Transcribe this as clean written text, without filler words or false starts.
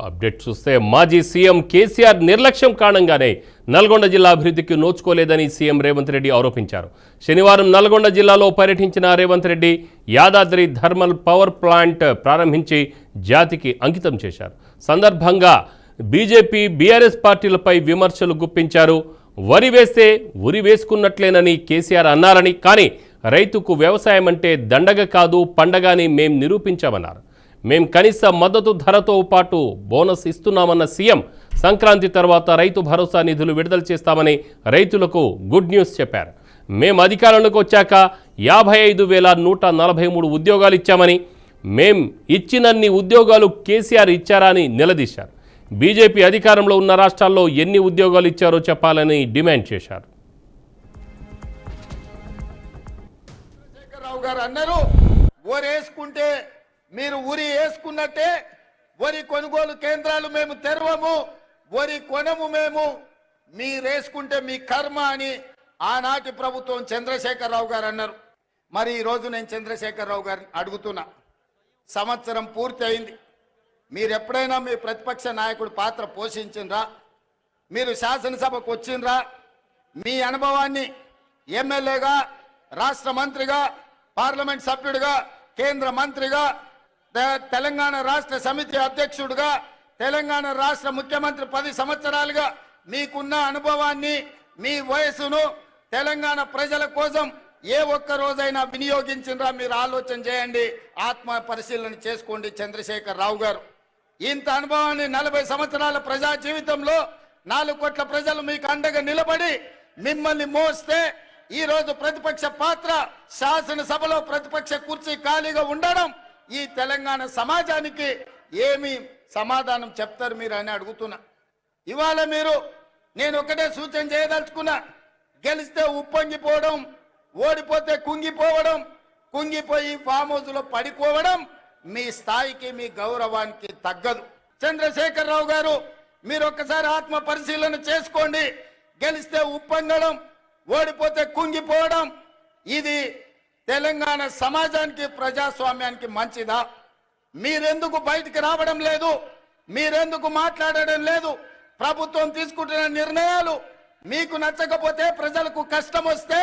Update చూస్తే మాజీ CM KCR నిర్లక్ష్యం కారణంగానే నల్గొండ జిల్లా అభివృద్ధికి నోచుకోలేదని సీఎం రేవంత్ రెడ్డి ఆరోపించారు. శనివారం నల్గొండ జిల్లాలో పర్యటించిన Revanth Reddy Yadadri thermal power plant ప్రారంభించి జాతికి అంకితం చేశారు. సందర్భంగా బీజేపీ బీఆర్ఎస్ పార్టీలపై విమర్శలు గుప్పించారు. వరి వేస్తే ఉరి వేసుకున్నట్లేనని కేసీఆర్ అన్నారని, కానీ రైతుకు వ్యవసాయం అంటే దండగ కాదు పండగ అని మేం నిరూపించామన్నారు. మేం కనీస మద్దతు ధరతో పాటు బోనస్ ఇస్తున్నామన్న సీఎం సంక్రాంతి తర్వాత రైతు భరోసా నిధులు విడుదల చేస్తామని రైతులకు గుడ్ న్యూస్ చెప్పారు. మేం అధికారంలోకి వచ్చాక 55,143 ఉద్యోగాలు ఇచ్చామని, మేం ఇచ్చినన్ని ఉద్యోగాలు కేసీఆర్ ఇచ్చారా అని నిలదీశారు. బీజేపీ అధికారంలో ఉన్న రాష్ట్రాల్లో ఎన్ని ఉద్యోగాలు ఇచ్చారో చెప్పాలని డిమాండ్ చేశారు. చంద్రశేఖరరావు గారు అన్నారు, ఓరేసుకుంటే మీరు ఉరి వేసుకున్నట్టే వరి కొనుగోలు కేంద్రాలు మేము తెరవము, వరి కొనము మేము, మీరేసుకుంటే మీ కర్మ అని ఆనాటి ప్రభుత్వం చంద్రశేఖరరావు గారు అన్నారు. మరి ఈరోజు నేను చంద్రశేఖరరావు గారిని అడుగుతున్నా, సంవత్సరం పూర్తి అయింది. మీరు ఎప్పుడైనా మీ ప్రతిపక్ష నాయకుడు పాత్ర పోషించిండ్రా? మీరు శాసనసభకు వచ్చిండ్రా? మీ అనుభవాన్ని ఎమ్మెల్యేగా, రాష్ట్ర మంత్రిగా, పార్లమెంట్ సభ్యుడిగా, కేంద్ర మంత్రిగా, తెలంగాణ రాష్ట్ర సమితి అధ్యక్షుడిగా, తెలంగాణ రాష్ట్ర ముఖ్యమంత్రి 10 సంవత్సరాలుగా మీకున్న అనుభవాన్ని, మీ వయసును తెలంగాణ ప్రజల కోసం ఏ ఒక్క రోజైనా వినియోగించినరా? మీరు ఆలోచన చేయండి, ఆత్మ పరిశీలన చేసుకోండి. చంద్రశేఖరరావు గారు ఇంత అనుభవాన్ని 40 సంవత్సరాల ప్రజా జీవితంలో 4 కోట్ల ప్రజలు మీకు అండగా నిలబడి మిమ్మల్ని మోస్తే ఈ రోజు ప్రతిపక్ష పాత్ర, శాసనసభలో ప్రతిపక్ష కుర్చీ ఖాళీగా ఉండడం, ఈ తెలంగాణ సమాజానికి ఏమి సమాధానం చెప్తారు మీరు అని అడుగుతున్నా. ఇవాళ మీరు నేను ఒకటే సూచన చేయదలుచుకున్నా, గెలిస్తే ఉప్పొంగిపోవడం, ఓడిపోతే కుంగిపోవడం, కుంగిపోయి ఫామ్ హౌస్లో పడిపోవడం మీ స్థాయికి, మీ గౌరవానికి తగ్గదు. చంద్రశేఖరరావు గారు, మీరు ఒక్కసారి ఆత్మ పరిశీలన చేసుకోండి. గెలిస్తే ఉప్పొంగడం, ఓడిపోతే కుంగిపోవడం, ఇది తెలంగాణ సమాజానికి, ప్రజాస్వామ్యానికి మంచిదా? మీరెందుకు బయటికి రావడం లేదు? మీరెందుకు మాట్లాడడం లేదు? ప్రభుత్వం తీసుకుంటున్న నిర్ణయాలు మీకు నచ్చకపోతే, ప్రజలకు కష్టం వస్తే